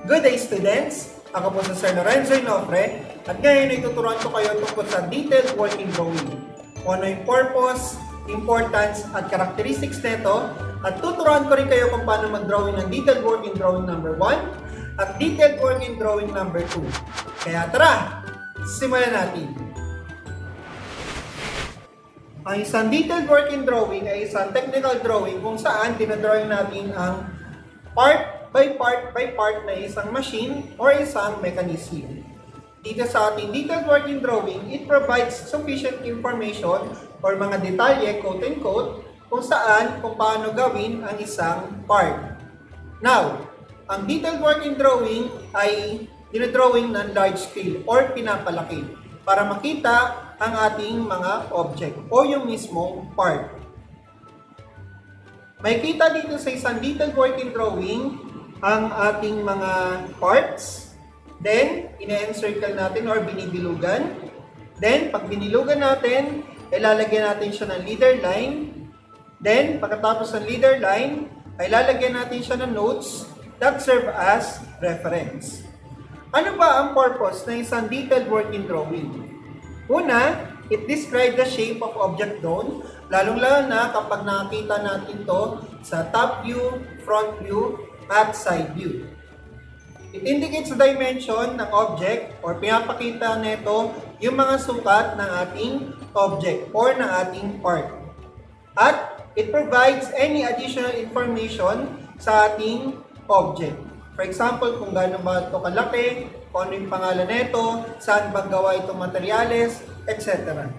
Good day, students! Ako po si Sir Lorenzo Inofre at ngayon ay tuturuan ko kayo tungkol sa detailed working drawing. Kung ano yung purpose, importance at characteristics nito at tuturuan ko rin kayo kung paano mag-drawing ng detailed working drawing number 1 at detailed working drawing number 2. Kaya tara, simulan natin! Ang isang detailed working drawing ay isang technical drawing kung saan dinadrawing natin ang part by part na isang machine or isang mechanism. Dito sa ating detailed working drawing, it provides sufficient information or mga detalye, quote-unquote, kung saan, kung paano gawin ang isang part. Now, ang detailed working drawing ay dinadrawing ng large scale or pinapalaki para makita ang ating mga object o yung mismong part. May kita dito sa isang detailed working drawing ang ating mga parts. Then, ina-encircle natin or binibilugan. Then, pag binilugan natin, ilalagyan natin siya ng leader line. Then, pagkatapos ng leader line, ay lalagyan natin siya ng notes that serve as reference. Ano ba ang purpose ng isang detailed working drawing? Una, it describes the shape of object known, lalong-lalo na kapag nakita natin to sa top view, front view, at side view. It indicates the dimension ng object or pinapakita nito yung mga sukat ng ating object or ng ating part. At it provides any additional information sa ating object. For example, kung gaano ba ito kalaki, kung ano yung pangalan nito, saan bang gawa itong materyales, etc.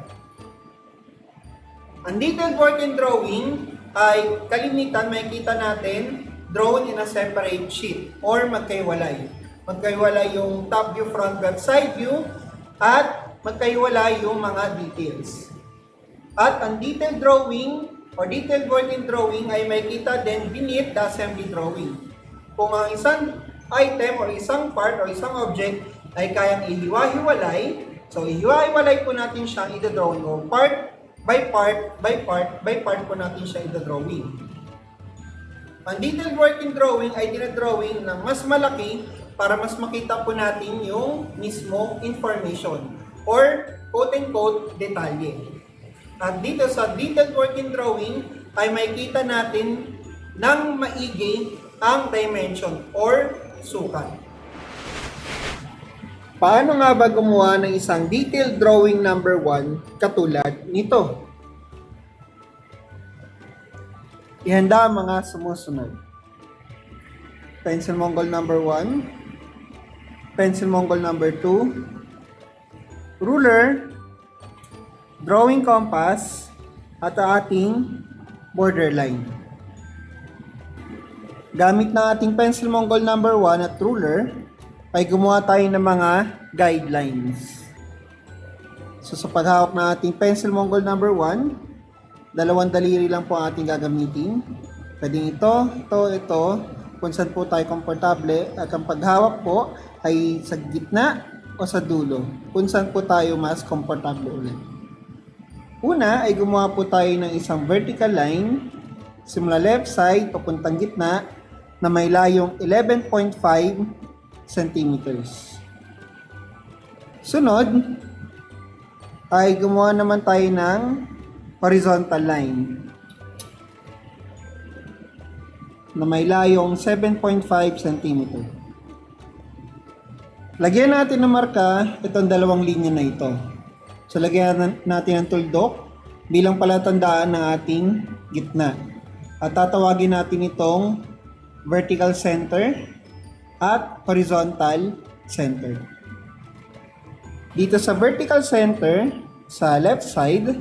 Ang detailed working drawing ay kalimitan makikita natin drawn in a separate sheet or magkaiwalay. Magkaiwalay yung top view, front view, at side view at magkaiwalay yung mga details. At ang detailed drawing or detailed working drawing ay makikita din beneath the assembly drawing. Kung ang isang item or isang part or isang object ay kayang ihiwa-hiwalay, so ihiwa-hiwalay po natin siyang ida-drawing o part by part po natin siya ida-drawing. Ang detailed working drawing ay dinadrawing ng mas malaki para mas makita po natin yung mismo information or quote-unquote detalye. At dito sa detailed working drawing ay makikita natin ng maigi ang dimension or sukat. Paano nga ba gumawa ng isang detailed drawing number 1 katulad nito? Ihanda ang mga sumusunod. Pencil Mongol number 1, Pencil Mongol number 2, ruler, drawing compass, at ating borderline. Gamit na ating Pencil Mongol number 1 at ruler, ay gumawa tayo ng mga guidelines. So sa paghawak ng ating Pencil Mongol number 1, dalawang daliri lang po ang ating gagamitin. Pwedeng ito, kung saan po tayo komportable. At ang paghawak po ay sa gitna o sa dulo, kung saan po tayo mas komportable ulit. Una ay gumawa po tayo ng isang vertical line simula left side papuntang gitna na may layong 11.5 centimeters. Sunod ay gumawa naman tayo ng horizontal line na may layong 7.5 cm. Lagyan natin ng marka itong dalawang linya na ito. So lagyan natin ang tuldok bilang palatandaan ng ating gitna. At tatawagin natin itong vertical center at horizontal center. Dito sa vertical center, sa left side,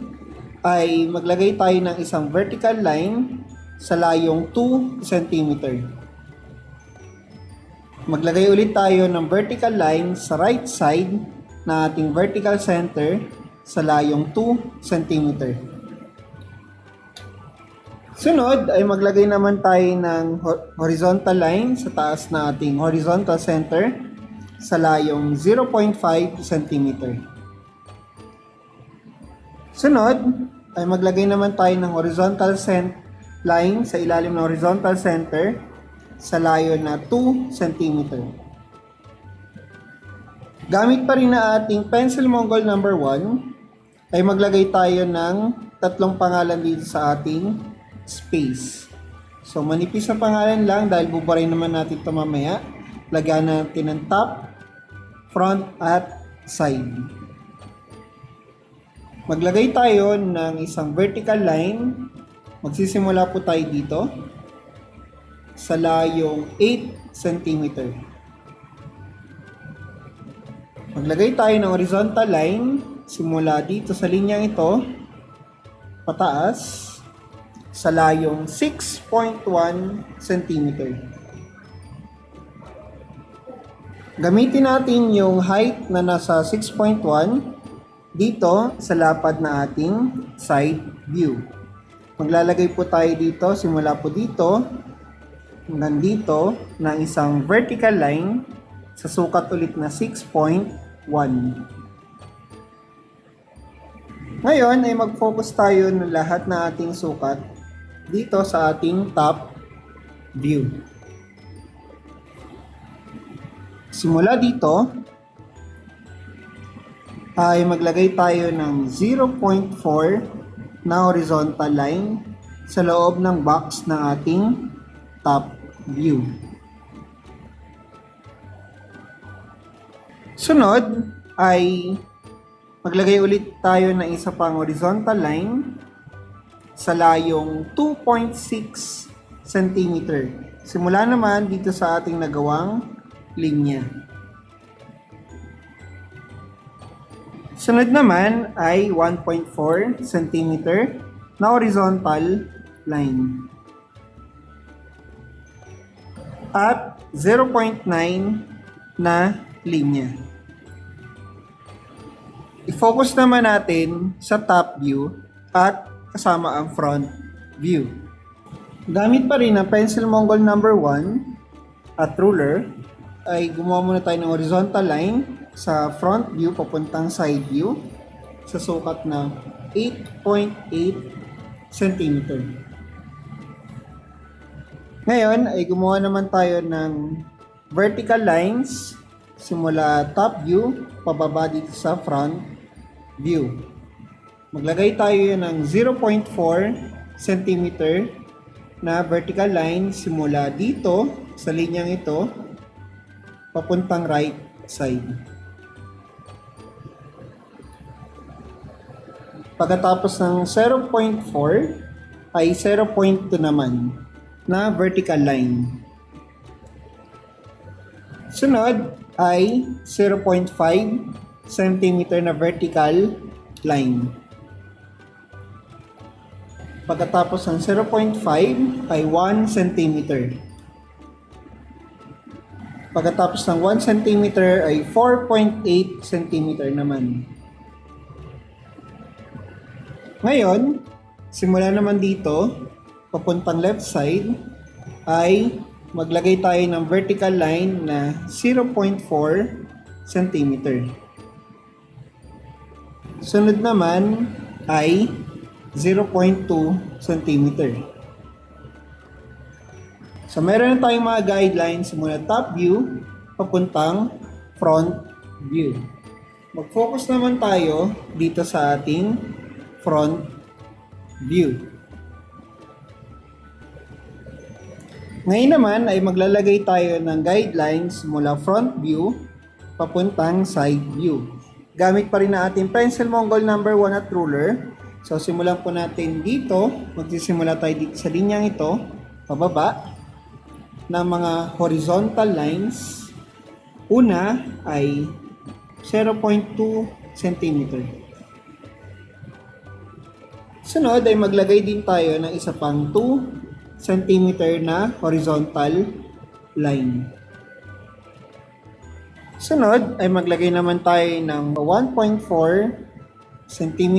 ay maglagay tayo ng isang vertical line sa layong 2 cm. Maglagay ulit tayo ng vertical line sa right side na ating vertical center sa layong 2 cm. Sunod ay maglagay naman tayo ng horizontal line sa taas na ating horizontal center sa layong 0.5 cm. Sunod ay maglagay naman tayo ng horizontal line sa ilalim ng horizontal center sa layo na 2 cm. Gamit pa rin na ating pencil Mongol number 1, ay maglagay tayo ng tatlong pangalan dito sa ating space. So manipis na pangalan lang dahil buburay naman natin ito mamaya. Lagyan natin ng top, front at side. Maglagay tayo ng isang vertical line. Magsisimula po tayo dito sa layong 8 cm. Maglagay tayo ng horizontal line simula dito sa linyang ito pataas sa layong 6.1 cm. Gamitin natin yung height na nasa 6.1 dito sa lapad na ating side view. Maglalagay po tayo dito, simula po dito hanggang dito ng isang vertical line sa sukat ulit na 6.1. Ngayon ay mag-focus tayo ng lahat na ating sukat dito sa ating top view. Simula dito ay maglagay tayo ng 0.4 na horizontal line sa loob ng box ng ating top view. Sunod ay maglagay ulit tayo ng isa pang horizontal line sa layong 2.6 cm. Simula naman dito sa ating nagawang linya. Sunod naman ay 1.4 cm na horizontal line at 0.9 na linya. I-focus naman natin sa top view at kasama ang front view. Gamit pa rin ang pencil Mongol number 1 at ruler, ay gumawa muna tayo ng horizontal line sa front view papuntang side view sa sukat na 8.8 cm. Ngayon ay gumawa naman tayo ng vertical lines simula top view pababa dito sa front view. Maglagay tayo ng 0.4 cm na vertical line simula dito sa linyang ito papuntang right side. Pagkatapos ng 0.4 ay 0.2 naman na vertical line. Sunod ay 0.5 cm na vertical line. Pagkatapos ng 0.5 ay 1 cm. Pagkatapos ng 1 cm ay 4.8 cm naman. Ngayon, simula naman dito, papuntang left side, ay maglagay tayo ng vertical line na 0.4 cm. Sunod naman ay 0.2 cm. So meron na tayong mga guidelines mula top view papuntang front view. Mag-focus naman tayo dito sa ating front view. Ngayon naman ay maglalagay tayo ng guidelines mula front view papuntang side view. Gamit pa rin na ating pencil Mongol number 1 at ruler. So simulan po natin dito. Magsisimula tayo dito sa linyang ito, pababa, ng mga horizontal lines. Una ay 0.2 cm. Sunod ay maglagay din tayo ng isa pang 2 cm na horizontal line. Sunod ay maglagay naman tayo ng 1.4 cm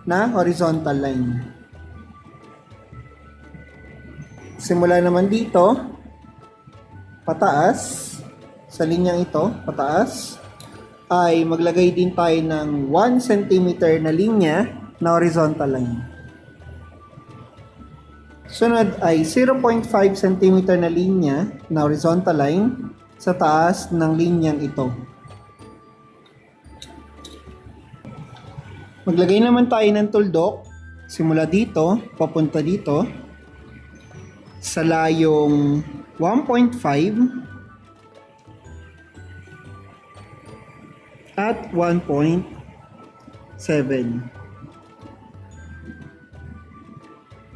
na horizontal line. Simula naman dito, pataas, sa linyang ito, pataas, ay maglagay din tayo ng 1 cm na linya na horizontal line. Sunod ay 0.5 cm na linya na horizontal line sa taas ng linyang ito. Maglagay naman tayo ng tuldok simula dito, papunta dito sa layong 1.5 at 1.7.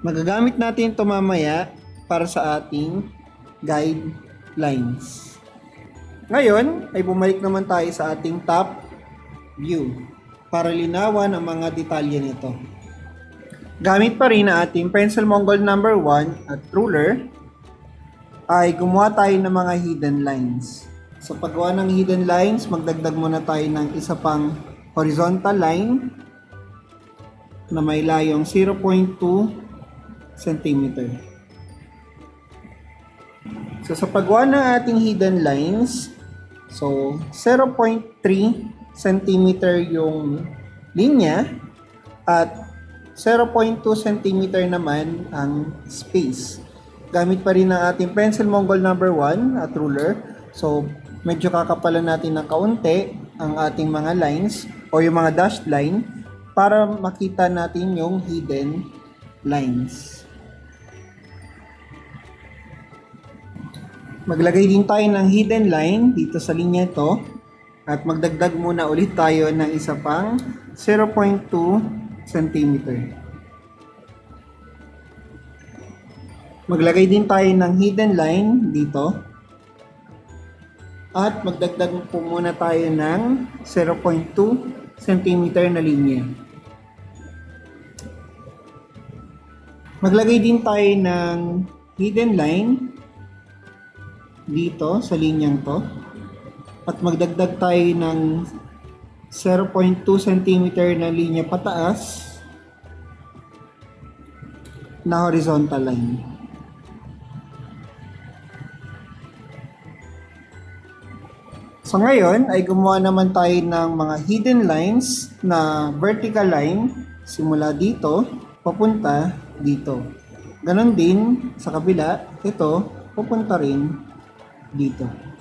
Magagamit natin ito mamaya para sa ating guidelines. Ngayon ay bumalik naman tayo sa ating top view para linawan ang mga detalye nito. Gamit pa rin ang ating pencil Mongol number 1 at ruler ay gumawa tayo ng mga hidden lines. Sa paggawa ng hidden lines, magdagdag muna tayo ng isa pang horizontal line na may layong 0.2 cm. So sa paggawa ng ating hidden lines, so 0.3 cm yung linya at 0.2 cm naman ang space. Gamit pa rin ang ating pencil Mongol number 1 at ruler. So medyo kakapalan natin ng kaunti ang ating mga lines o yung mga dashed line para makita natin yung hidden lines. Maglagay din tayo ng hidden line dito sa linya ito at magdagdag muna ulit tayo ng isa pang 0.2 cm. Maglagay din tayo ng hidden line dito at magdagdag po muna tayo ng 0.2 cm na linya. Maglagay din tayo ng hidden line dito sa linyang to at magdagdag tayo ng 0.2 cm na linya pataas na horizontal line. So ngayon ay gumawa naman tayo ng mga hidden lines na vertical line simula dito papunta dito. Ganon din sa kabila, ito pupunta rin dito.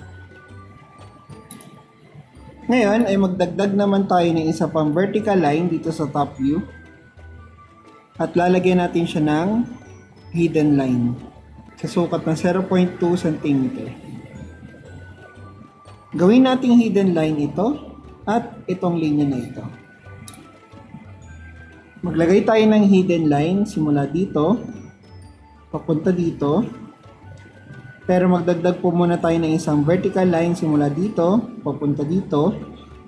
Ngayon ay magdagdag naman tayo ng isa pang vertical line dito sa top view at lalagyan natin siya ng hidden line sa sukat ng 0.2 cm. Gawin nating hidden line ito at itong linya na ito. Maglagay tayo ng hidden line simula dito papunta dito, pero magdagdag po muna tayo ng isang vertical line simula dito papunta dito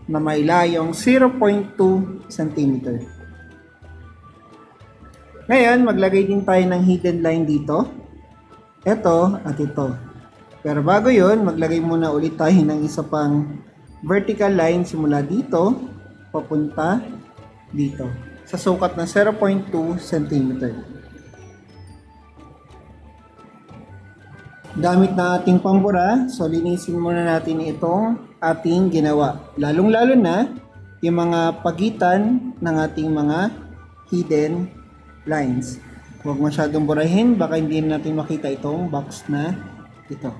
na may layong 0.2 cm. Ngayon maglagay din tayo ng hidden line dito, ito at ito. Pero bago yun, maglagay muna ulit tayo ng isa pang vertical line simula dito papunta dito sa sukat ng 0.2 cm. Gamit na ating pambura, so linisin muna natin itong ating ginawa. Lalong-lalo na yung mga pagitan ng ating mga hidden lines. Huwag masyadong burahin, baka hindi natin makita itong box na ito.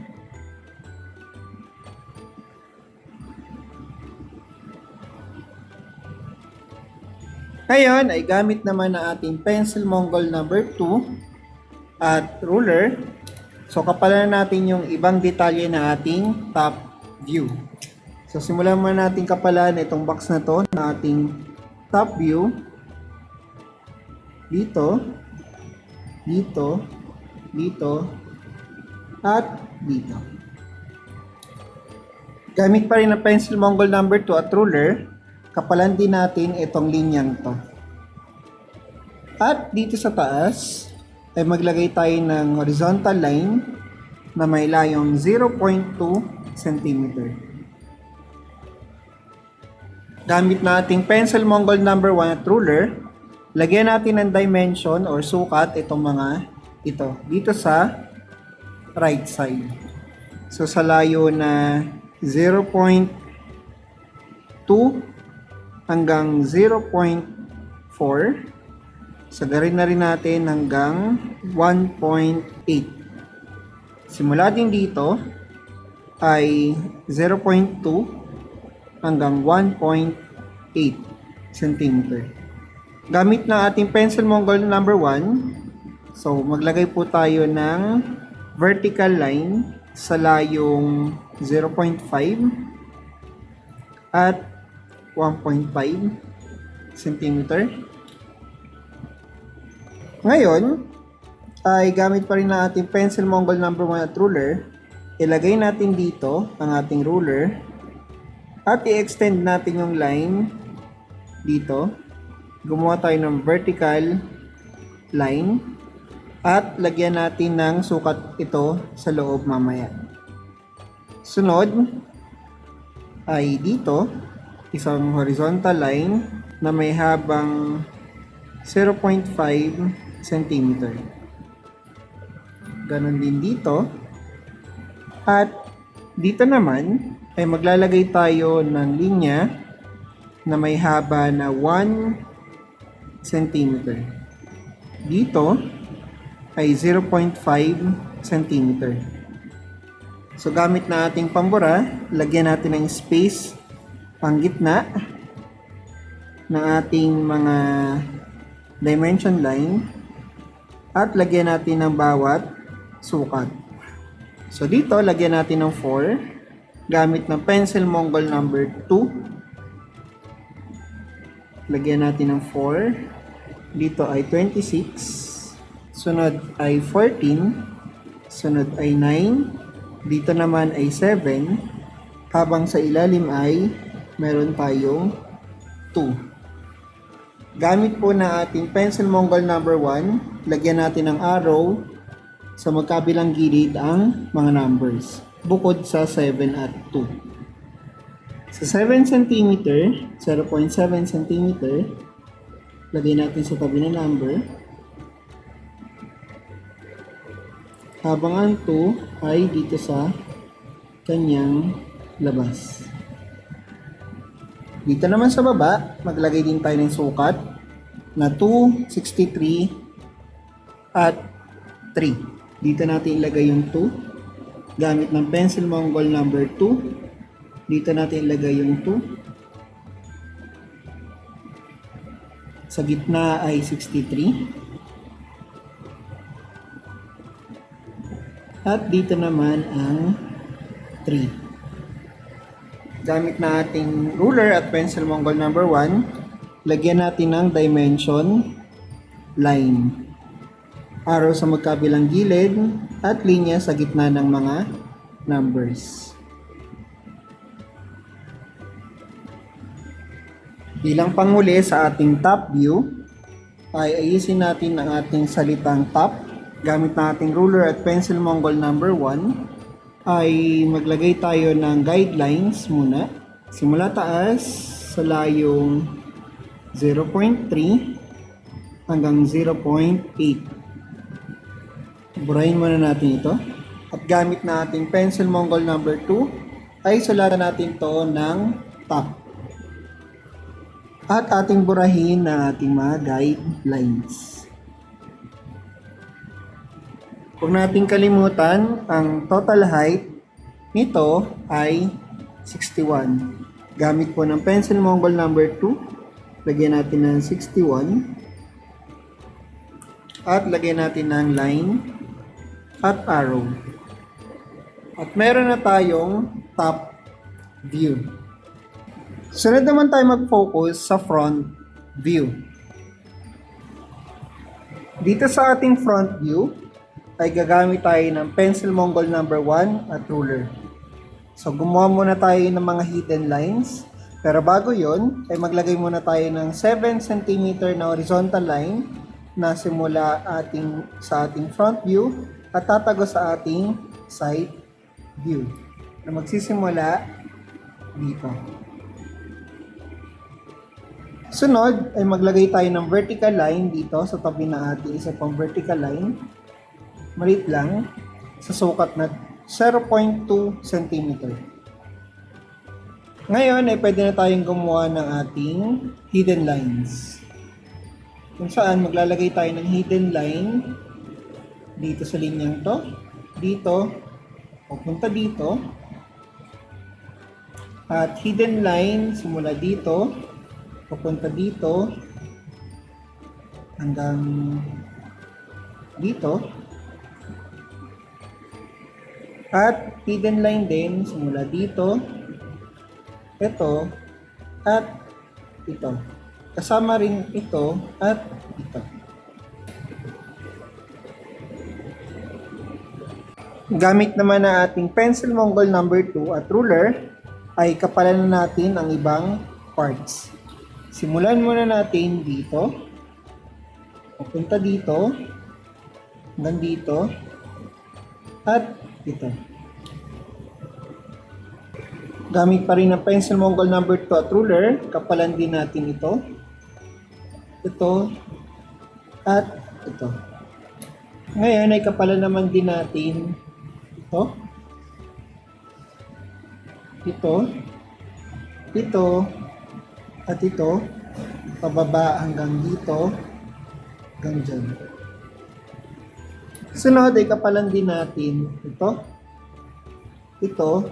Ngayon ay gamit naman ang ating pencil Mongol number 2 at ruler. So kapalan natin yung ibang detalye na ating top view. So simulan muna natin kapalan itong box na to na ating top view. Dito, dito, dito, at dito. Gamit pa rin ang pencil Mongol number 2 at ruler, kapalan din natin itong linyang to. At dito sa taas, ay maglagay tayo ng horizontal line na may layong 0.2 cm. Gamit nating pencil Mongol number 1 at ruler, lagyan natin ng dimension or sukat itong mga ito dito sa right side. So sa layo na 0.2 hanggang 0.4, sagarin na rin natin hanggang 1.8. Simula din dito ay 0.2 hanggang 1.8 cm. Gamit ng ating pencil Mongol number 1, so maglagay po tayo ng vertical line sa layong 0.5 at 1.5 cm. Ngayon, ay gamit pa rin ng ating pencil Mongol number 1 at ruler, ilagay natin dito ang ating ruler at i-extend natin yung line dito. Gumawa tayo ng vertical line at lagyan natin ng sukat ito sa loob mamaya. Sunod ay dito, isang horizontal line na may habang 0.5 cm. Ganon din dito. At dito naman ay maglalagay tayo ng linya na may haba na 1 cm. Dito ay 0.5 cm. So gamit na ating pambura, lagyan natin ng space pang gitna ng ating mga dimension line at lagyan natin ng bawat sukat. So dito lagyan natin ng 4 gamit ng pencil Mongol number 2. Lagyan natin ng 4. Dito ay 26. Sunod ay 14. Sunod ay 9. Dito naman ay 7. Habang sa ilalim ay meron tayong 2. Gamit po na ating pencil Mongol number 1, lagyan natin ng arrow sa magkabilang gilid ang mga numbers. Bukod sa 7 at 2. Sa 7 cm, 0.7 cm, lagay natin sa tabi ng number. Habang ang 2 ay dito sa kanyang labas. Dito naman sa baba, maglagay din tayo ng sukat na 263 at 3. Dito natin ilagay yung 2 gamit ng pencil Mongol number 2. Dito natin ilagay yung 2. Sa gitna ay 63. At dito naman ang 3. Gamit na ating ruler at pencil Mongol number 1, lagyan natin ng dimension line. Arrow sa magkabilang gilid at linya sa gitna ng mga numbers. Bilang panghuli sa ating top view, ay ayusin natin ang ating salitang top. Gamit na ating ruler at pencil Mongol number 1, ay maglagay tayo ng guidelines muna. Simula taas sa layong 0.3 hanggang 0.8. Burahin muna natin ito. At gamit na ating pencil Mongol number 2, ay sulatan natin to ng top. At ating burahin na ating mga guidelines. Huwag nating kalimutan, ang total height nito ay 61. Gamit po ng pencil Mongol number 2, lagyan natin ng 61. At lagyan natin ng line at arrow. At meron na tayong top view. Sunod naman tayo mag-focus sa front view. Dito sa ating front view, ay gagamit tayo ng pencil Mongol number 1 at ruler. So gumawa muna tayo ng mga hidden lines. Pero bago yon, ay maglagay muna tayo ng 7 cm na horizontal line na simula sa ating front view at tatago sa ating side view na magsisimula dito. Sunod ay maglagay tayo ng vertical line dito sa tabi ng ating isa pang vertical line. Maliit lang sa sukat na 0.2 cm. Ngayon ay pwede na tayong gumawa ng ating hidden lines. Kung saan maglalagay tayo ng hidden line dito sa linyang to, dito, papunta dito, at hidden line simula dito, papunta dito, hanggang dito. At hidden line din simula dito, ito, at ito. Kasama rin ito at ito. Gamit naman na ating pencil Mongol number 2 at ruler, ay kapalan na natin ang ibang parts. Simulan muna natin dito. Papunta dito. Hanggang dito. At ito. Gamit pa rin ang pencil Mongol number 2 at ruler, kapalan din natin ito. Ito. At ito. Ngayon ay kapalan naman din natin ito. Ito. Ito. At ito. Pababa hanggang dito. Hanggang dyan. Sunod ay kapalan din natin ito. Ito.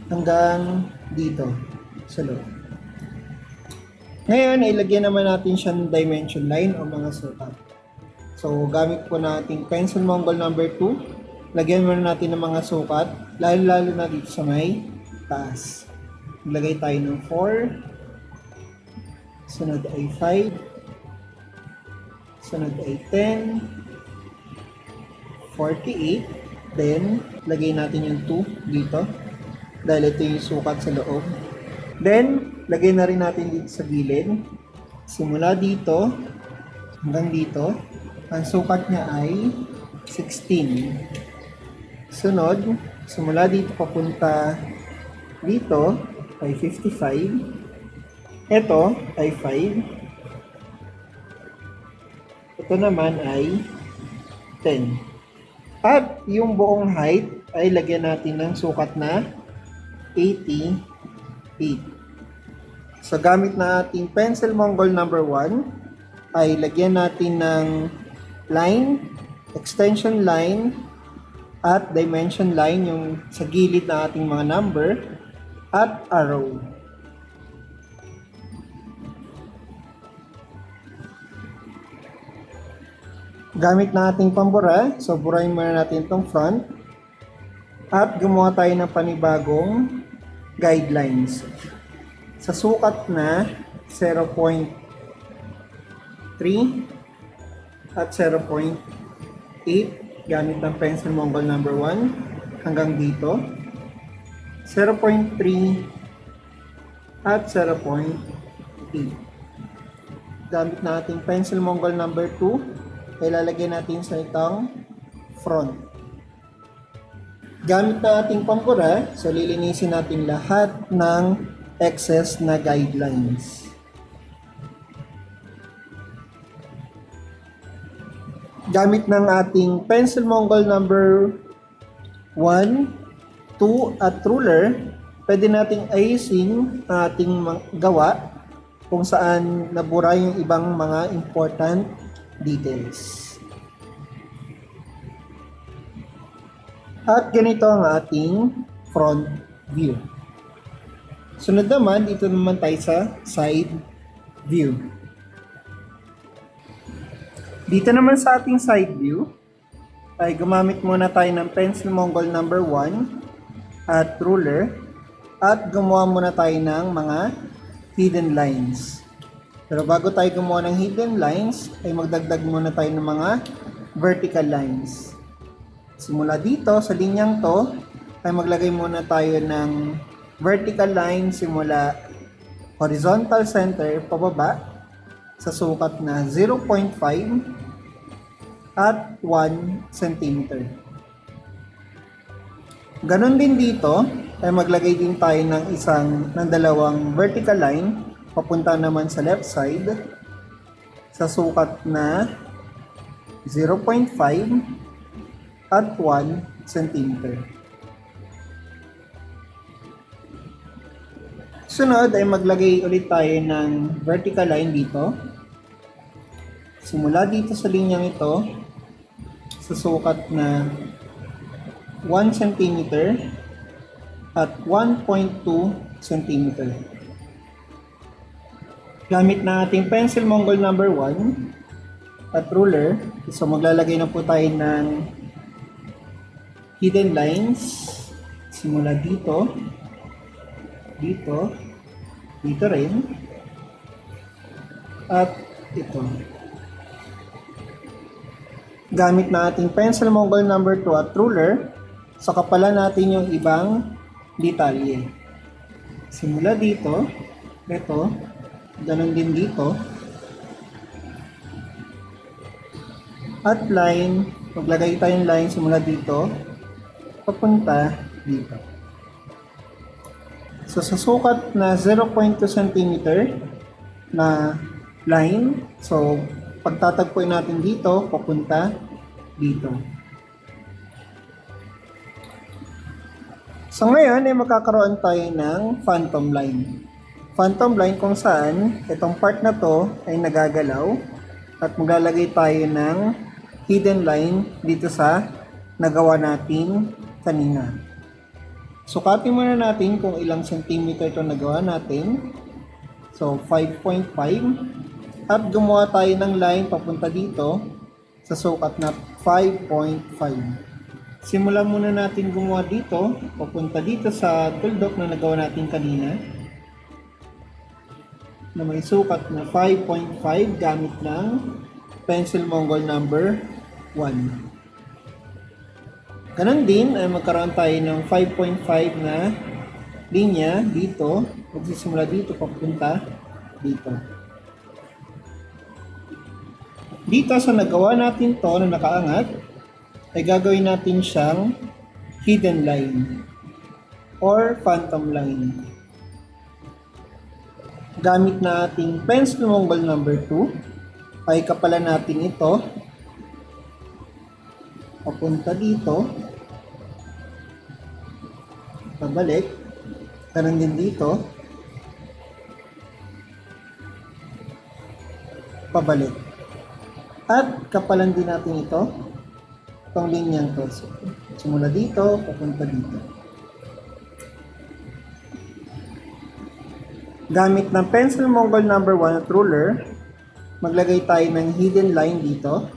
Hanggang dito. Sa loob. Ngayon, ilagyan naman natin siya ng dimension line o mga sukat. So, gamit po natin pencil Mongol number 2. Lagyan muna natin ng mga sukat, lalo-lalo na dito sa may taas. Maglagay tayo ng 4. Sunod ay 5. Sunod ay 10. 48. Then, lagay natin yung 2 dito. Dahil ito yung sukat sa loob. Then, lagay na rin natin dito sa gilid. Simula dito hanggang dito. Ang sukat niya ay 16. Sunod, simula dito papunta dito ay 55. Ito ay 5. Ito naman ay 10. At yung buong height ay lagyan natin ng sukat na 88. So gamit na ating pencil Mongol number 1 ay lagyan natin ng line, extension line, at dimension line yung sa gilid ng ating mga number, at arrow. Gamit na ating pambura, so burahin muna natin itong front, at gumawa tayo ng panibagong guidelines. Sa sukat na 0.3 at 0.8 gamit ng pencil Mongol number 1 hanggang dito, 0.3 at 0.8 gamit na ating pencil Mongol number 2 ay lalagay natin sa itong front. Gamit na ating pambura, so lilinisin natin lahat ng excess na guidelines. Gamit ng ating pencil Mongol number 1, 2 at ruler, pwede nating ayusin ang ating gawa kung saan nabura yung ibang mga important details. At ganito ang ating front view. Sunod naman, dito naman tayo sa side view. Dito naman sa ating side view, ay gumamit muna tayo ng pencil Mongol number 1 at ruler, at gumawa muna tayo ng mga hidden lines. Pero bago tayo gumawa ng hidden lines, ay magdagdag muna tayo ng mga vertical lines. Simula dito, sa linyang to, ay maglagay muna tayo ng vertical line simula horizontal center pababa sa sukat na 0.5 at 1 cm. Ganon din dito, ay maglagay din tayo ng dalawang vertical line papunta naman sa left side sa sukat na 0.5 at 1 cm. Sunod ay maglagay ulit tayo ng vertical line dito. Simula dito sa linyang ito sa sukat na 1 cm at 1.2 cm. Gamit na ating pencil Mongol number 1 at ruler, so maglalagay na po tayo ng hidden lines simula dito, dito, dito rin, at ito. Gamit na ating pencil Mongol number 2 at ruler, so kapalan natin yung ibang detalye. Simula dito, ito, ganun din dito. At line, maglagay tayong line simula dito, papunta dito. So sa sukat na 0.2 cm na line, so pagtatagpuin natin dito, papunta dito. So ngayon ay magkakaroon tayo ng phantom line. Phantom line kung saan itong part na to ay nagagalaw at maglalagay tayo ng hidden line dito sa nagawa natin kanina. Sukatin muna natin kung ilang centimeter ito nagawa natin. So 5.5 at gumawa tayo ng line papunta dito sa sukat na 5.5. Simulan muna natin gumawa dito, papunta dito sa tuldok na nagawa natin kanina, na may sukat na 5.5 gamit ng pencil Mongol number 1. Ganon din ay magkaroon tayo ng 5.5 na linya dito, magsisimula dito papunta dito. Dito sa nagawa natin to na nakaangat, ay gagawin natin siyang hidden line or phantom line. Gamit na ating pencil Mongol number 2, ay kapalan natin ito papunta dito, pabalik, kanan din dito, pabalik. At kapalan din natin ito, itong linyang to. So, simula dito, papunta dito. Gamit ng pencil Mongol number 1 at ruler, maglagay tayo ng hidden line dito.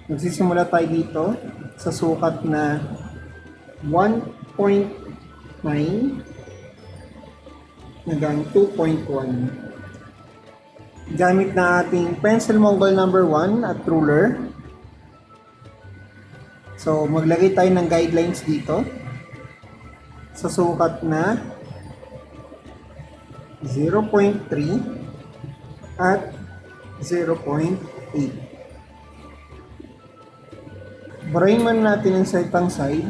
Magsisimula tayo dito sa sukat na 1.9 hanggang 2.1. Gamit na ating pencil Mongol number 1 at ruler, so maglagay tayo ng guidelines dito sa sukat na 0.3 at 0.8. Burahin man natin ang setang side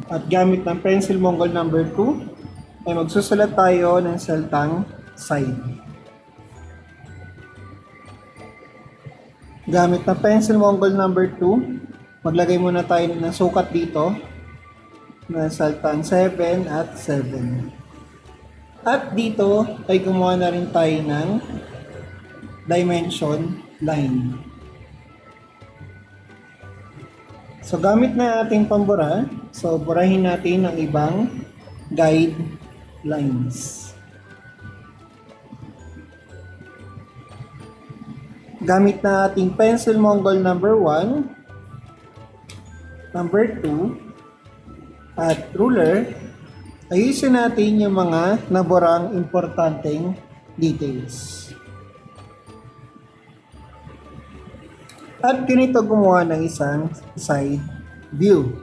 at gamit ng pencil Mongol number 2 ay magsusulat tayo ng seltang side. Gamit ng pencil Mongol number 2, maglagay muna tayo ng sukat dito na seltang 7 at 7. At dito ay gumawa na rin tayo ng dimension line. So gamit na ating pambura, so burahin natin ang ibang guidelines. Gamit na ating pencil Mongol number 1, number 2, at ruler, ayusin natin yung mga naburang importanteng details. At ganito gumawa ng isang side view.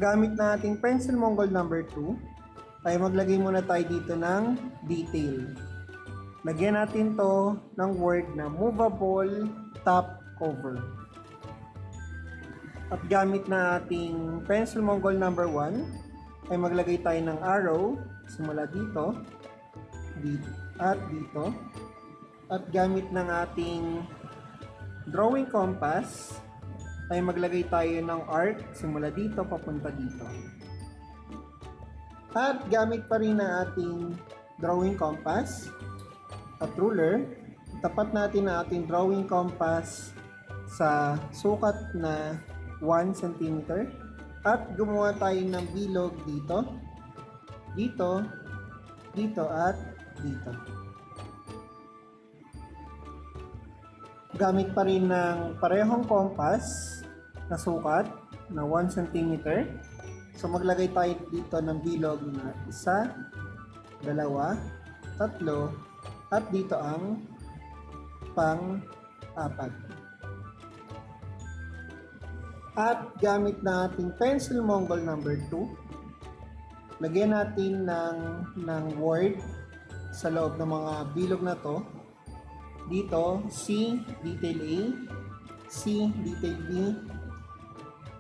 Gamit na ating pencil Mongol number 2, ay maglagay muna tayo dito ng detail. Lagyan natin to ng word na movable top cover. At gamit na ating pencil Mongol number 1, ay maglagay tayo ng arrow simula dito, dito at dito. At gamit ng ating drawing compass, ay maglagay tayo ng arc simula dito papunta dito. At gamit pa rin ang ating drawing compass at ruler, tapat natin ang ating drawing compass sa sukat na 1 cm at gumawa tayo ng bilog dito, dito, dito at dito. Gamit pa rin ng parehong compass na sukat na 1 cm. So maglagay tayo dito ng bilog na 1, 2, 3, at dito ang pang-4. At gamit na ating pencil Mongol number 2, lagyan natin ng word sa loob ng mga bilog na to. Dito, C, detail A, C, detail B,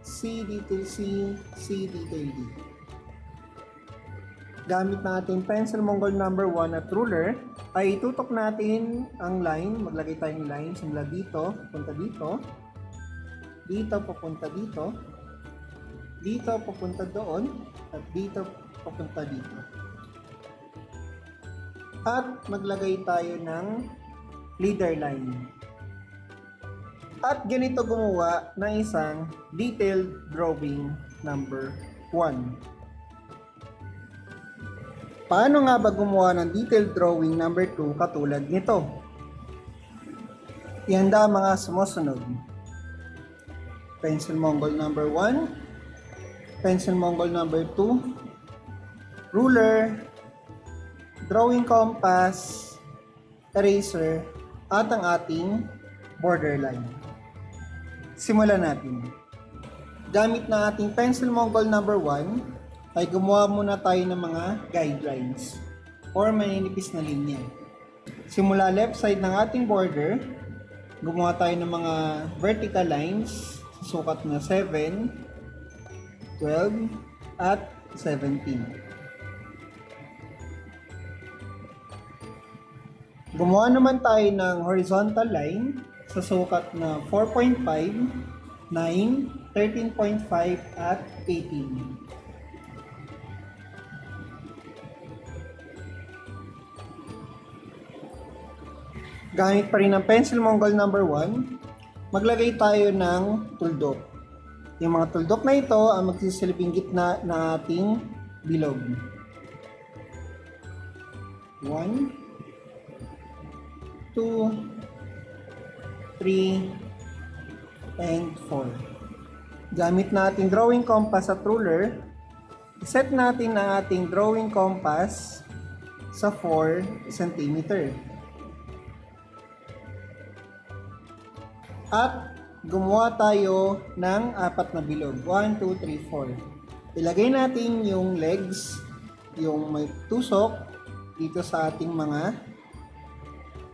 C, detail C, C, detail D. Gamit natin pencil Mongol number 1 at ruler, ay itutok natin ang line. Maglagay tayo ng line simula dito, punta dito, dito papunta dito, dito papunta doon, at dito papunta dito. At maglagay tayo ng leader line. At ganito gumawa ng isang detailed drawing number 1. Paano nga ba gumawa ng detailed drawing number 2 katulad nito? Ihanda mga sumusunod. Pencil Mongol number 1, pencil Mongol number 2, ruler, drawing compass, eraser, at ang ating borderline. Simulan natin. Gamit na ating pencil Mongol number 1, ay gumawa muna tayo ng mga guidelines or maninipis na linya. Simula left side ng ating border, gumawa tayo ng mga vertical lines, sukat na 7, 12, at 17. Gumawa naman tayo ng horizontal line sa sukat na 4.5, 9, 13.5, at 18. Gamit pa rin ang pencil Mongol number 1, maglagay tayo ng tuldok. Yung mga tuldok na ito ang magsisilbing gitna ng ating bilog. 1, 2, 3, and 4. Gamit na ating drawing compass at ruler, iset natin ang ating drawing compass sa 4 cm. At gumawa tayo ng 4 na bilog. 1, 2, 3, 4. Ilagay natin yung legs, yung may tusok, dito sa ating mga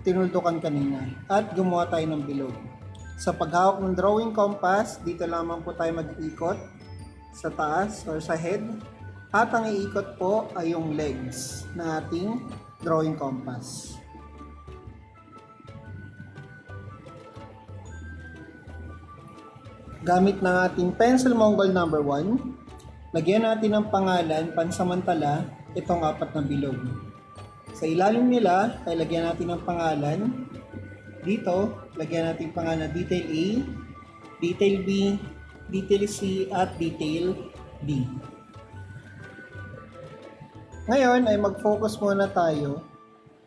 tinuldukan kanina. At gumawa tayo ng bilog. Sa paghawak ng drawing compass, dito lamang po tayo mag-iikot sa taas or sa head. At ang iikot po ay yung legs na ating drawing compass. Gamit ng ating pencil Mongol number 1, lagyan natin ng pangalan pansamantala itong 4 na bilog. Sa ilalim nila ay lagyan natin ng pangalan. Dito, lagyan natin pangalan detail A, detail B, detail C, at detail D. Ngayon ay mag-focus muna tayo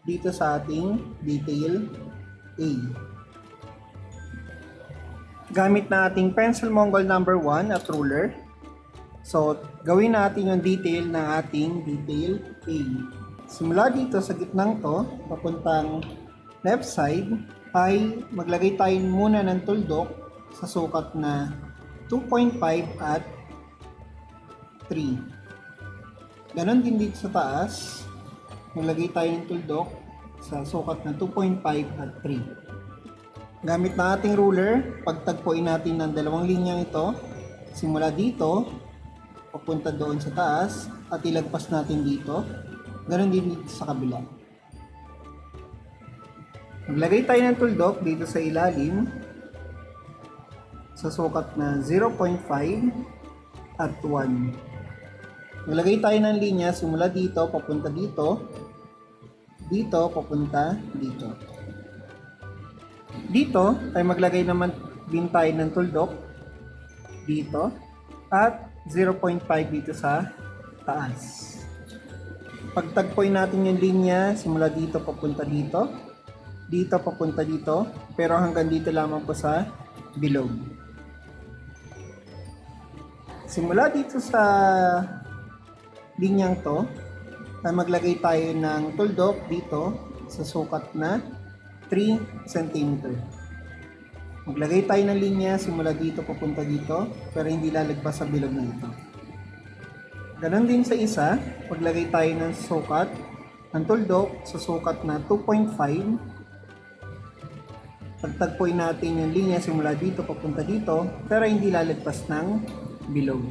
dito sa ating detail A. Gamit na ating pencil Mongol number 1 at ruler. So, gawin natin yung detail ng ating detail A. Simula dito sa gitnang to, papuntang left side, ay maglagay tayo muna ng tuldok sa sukat na 2.5 at 3. Ganon din dito sa taas, maglagay tayo ng tuldok sa sukat na 2.5 at 3. Gamit na ating ruler, pagtagpuin natin ng dalawang linyang ito, simula dito, papunta doon sa taas, at ilagpas natin dito. Ganon din dito sa kabila. Maglagay tayo ng tuldok dito sa ilalim, sa sukat na 0.5 at 1. Maglagay tayo ng linya, simula dito, papunta dito, dito, papunta dito. Dito ay maglagay naman din tayo ng tuldok dito at 0.5 dito sa taas. Pagtagpuin natin yung linya, simula dito papunta dito, dito papunta dito, pero hanggang dito lamang po sa bilog. Simula dito sa linyang to, ay maglagay tayo ng tuldok dito sa sukat na 3 cm. Maglagay tayo ng linya simula dito papunta dito, pero hindi lalagpas sa bilog na ito. Ganon din sa isa, maglagay tayo ng sukat ng tuldok sa sukat na 2.5. Pagtagpuin natin yung linya simula dito papunta dito, pero hindi lalagpas ng bilog.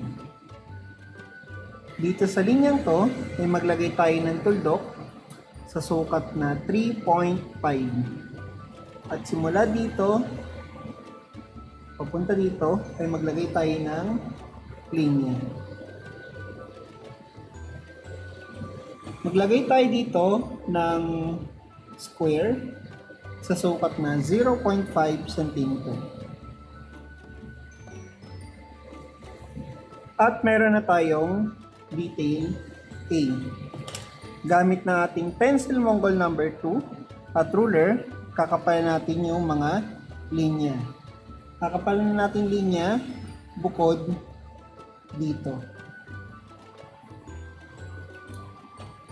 Dito sa linyang to, ay maglagay tayo ng tuldok sa sukat na 3.5. At simula dito, papunta dito, ay maglagay tayo ng linya. Maglagay tayo dito ng square sa sukat na 0.5 cm. At meron na tayong detail A. Gamit na ating pencil Mongol number 2 at ruler, kakapalan natin yung mga linya. Kakapalan natin linya bukod dito.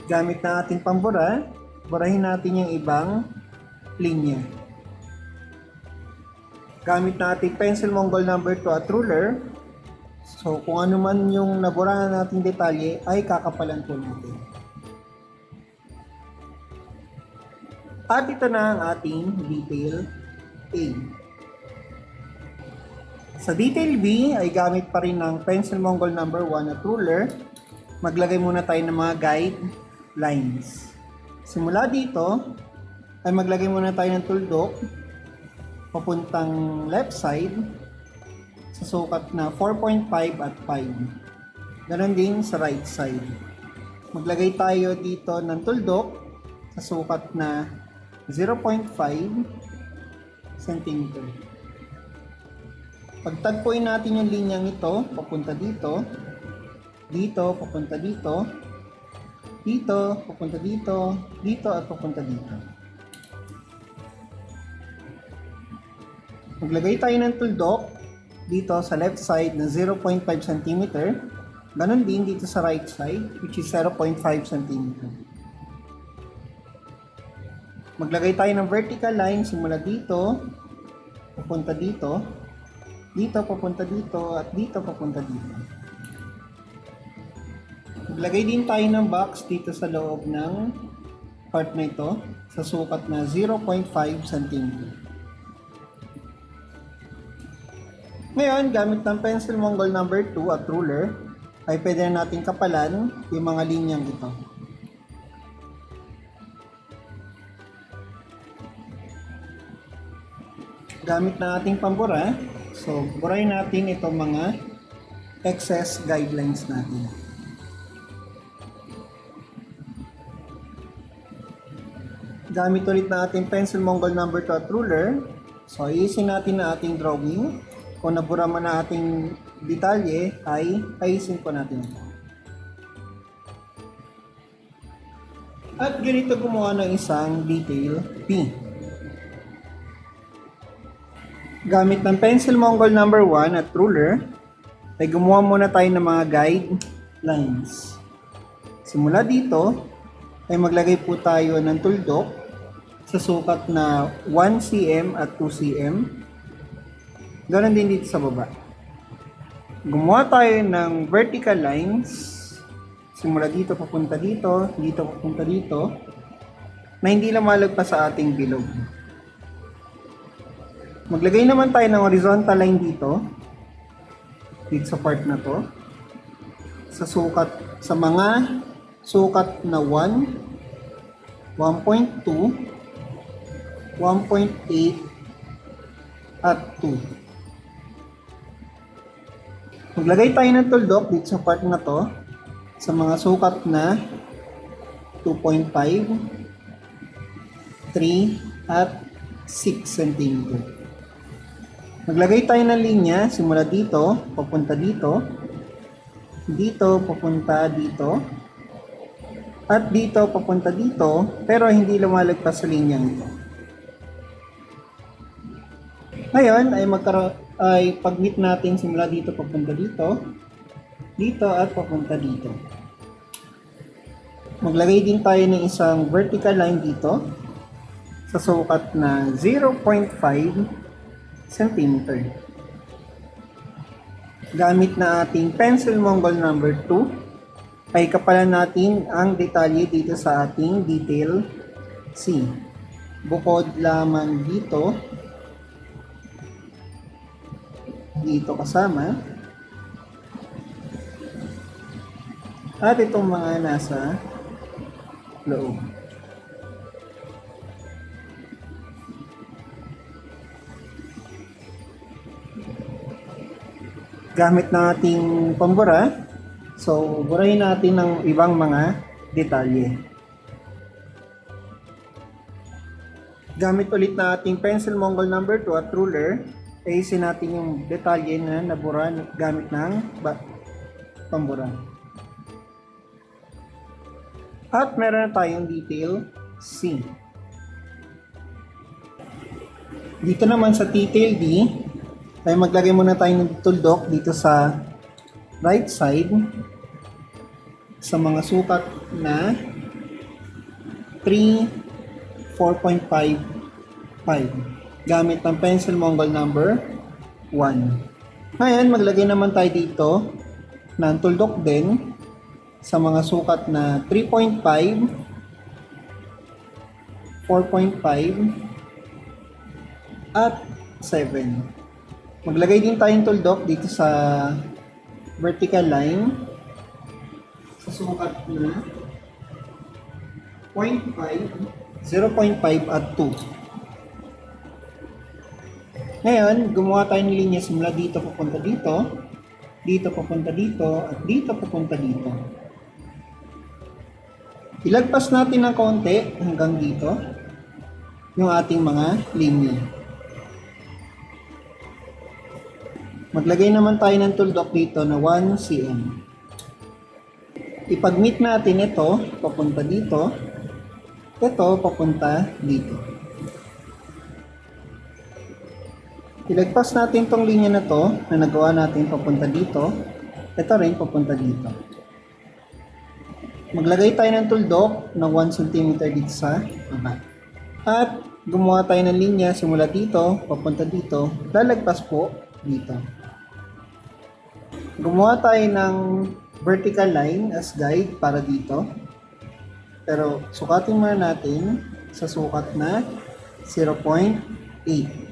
Gamit na ating pambura, burahin natin yung ibang linya. Gamit na ating pencil Mongol number 2 at ruler, so kung ano man yung naburahan nating detalye ay kakapalan po natin. At ito na ang ating detail A. Sa detail B ay gamit pa rin ng pencil Mongol number 1 at ruler. Maglagay muna tayo ng mga guide lines. Simula dito ay maglagay muna tayo ng tuldok papuntang left side sa sukat na 4.5 at 5. Ganon din sa right side. Maglagay tayo dito ng tuldok sa sukat na 0.5 cm. Pagtagpuin natin yung linyang ito, papunta dito, dito, papunta dito, dito, papunta dito, dito at papunta dito. Maglagay tayo ng tuldok dito sa left side na 0.5 cm. Ganon din dito sa right side, which is 0.5 cm. Maglagay tayo ng vertical line simula dito, papunta dito, dito papunta dito, at dito papunta dito. Maglagay din tayo ng box dito sa loob ng part na ito sa sukat na 0.5 cm. Ngayon, gamit ng pencil Mongol number 2 at ruler, ay pwede na natin kapalan yung mga linyang ito. Gamit na ating pambura, so burahin natin itong mga excess guidelines natin. Gamit ulit na ating pencil Mongol number 2 at ruler, so ayusin natin na ating drawing. Kung nabura man na ating detalye, ay ayusin po natin ito. At ganito gumawa ng isang detail P. Gamit ng pencil Mongol number 1 at ruler, ay gumawa muna tayo ng mga guide lines. Simula dito, ay maglagay po tayo ng tuldok sa sukat na 1 cm at 2 cm. Ganon din dito sa baba. Gumawa tayo ng vertical lines simula dito papunta dito, dito papunta dito, na hindi lumalagpas sa ating bilog. Maglagay naman tayo ng horizontal line dito sa part na to, sa sukat, sa mga sukat na 1, 1.2, 1.8 at 2. Maglagay tayo ng tuldok dito sa part na to sa mga sukat na 2.5, 3 at 6 cm. Maglagay tayo ng linya simula dito, papunta dito, dito, papunta dito, At dito, papunta dito, pero hindi lumalagpas sa linyang ito. Ngayon, ay pag-meet natin simula dito, papunta dito, dito at papunta dito. Maglagay din tayo ng isang vertical line dito sa sukat na 0.5 cm. Gamit na ating pencil Mongol number 2, ay kapalan natin ang detalye dito sa ating detail C. Bukod lamang dito, kasama, at itong mga nasa loob. Gamit na ating pambura, so burahin natin ng ibang mga detalye. Gamit ulit na ating pencil Mongol number 2 at ruler, ayusin natin yung detalye na nabura gamit ng pambura. At meron na tayong detail C. Dito naman sa detail D, ay maglagay muna tayo ng tuldok dito sa right side sa mga sukat na 3, 4.5, 5 gamit ng pencil Mongol number 1. Ngayon, maglagay naman tayo dito ng tuldok din sa mga sukat na 3.5, 4.5 at 7. Maglagay din tayong tuldok dito sa vertical line sa sukat na 0.5, 0.5 at 2. Ngayon, gumawa tayo ng linya simula dito papunta dito, dito papunta dito, at dito papunta dito. Ilagpas natin ng konti hanggang dito yung ating mga linya. Maglagay naman tayo ng tuldok dito na 1 cm. Ipag-meet natin ito, papunta dito, ito papunta dito. Ilagpas natin tong linya na to na nagawa natin papunta dito, ito rin papunta dito. Maglagay tayo ng tuldok na 1 cm dito sa baba. At gumawa tayo ng linya simula dito, papunta dito, lalagpas po dito. Gumawa tayo ng vertical line as guide para dito. Pero sukatin muna natin sa sukat na 0.8.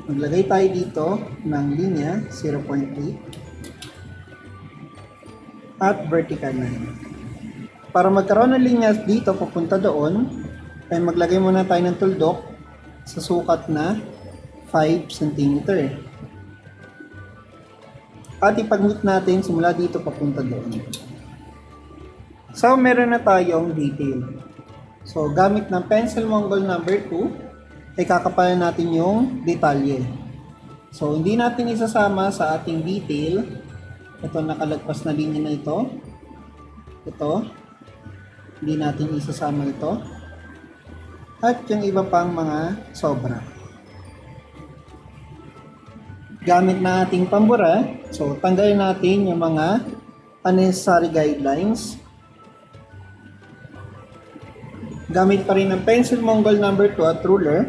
Maglagay tayo dito ng linya 0.8 at vertical line. Para magkaroon ng linya dito papunta doon, ay maglagay muna tayo ng tuldok sa sukat na 5 cm. At ipag-meet natin simula dito papunta doon. So, meron na tayong detail. So, gamit ng pencil Mongol number 2, ay kakapalan natin yung detalye. So, hindi natin isasama sa ating detail. Ito, nakalagpas na linya na ito. Ito. Hindi natin isasama ito. At yung iba pang mga sobra. Gamit na ating pambura, so tanggalin natin yung mga unnecessary guidelines. Gamit pa rin ng pencil Mongol number 2 at ruler,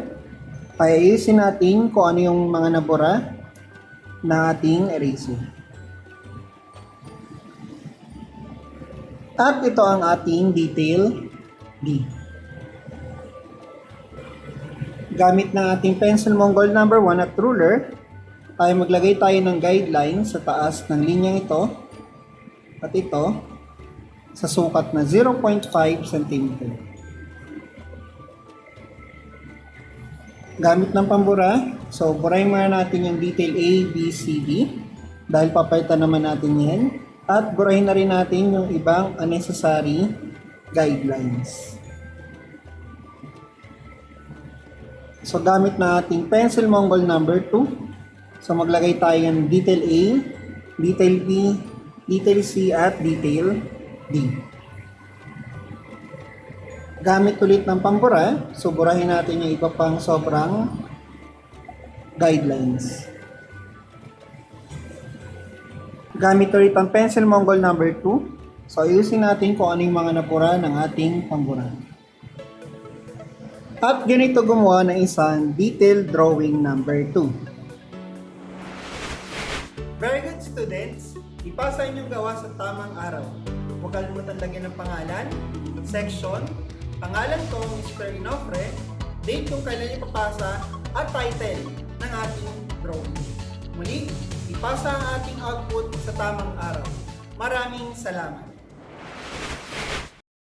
ay ayusin natin kung ano yung mga nabura na ating eraser. At ito ang ating detail D. Gamit na ating pencil Mongol number 1 at ruler, ay maglagay tayo ng guideline sa taas ng linyang ito at ito sa sukat na 0.5 cm. Gamit ng pambura, so burahin muna natin yung detail A, B, C, D dahil papalitan naman natin yan, at burahin na rin natin yung ibang unnecessary guidelines. So gamit na ating pencil Mongol number 2, so maglagay tayo ng detail A, detail B, detail C at detail D. Gamit ulit ng pambura, so burahin natin yung iba pang sobrang guidelines. Gamit ulit ang pencil Mongol number 2. So ayusin natin kung ano yung mga napura ng ating pambura. At ganito gumawa ng isang detailed drawing number 2. Very good students! Ipasa inyong gawa sa tamang araw. Huwag kalimutan lagyan ng pangalan, section, pangalan ko, Mr. Inofre, date kung kailan ipapasa, at title ng ating drawing. Muli, ipasa ang ating output sa tamang araw. Maraming salamat!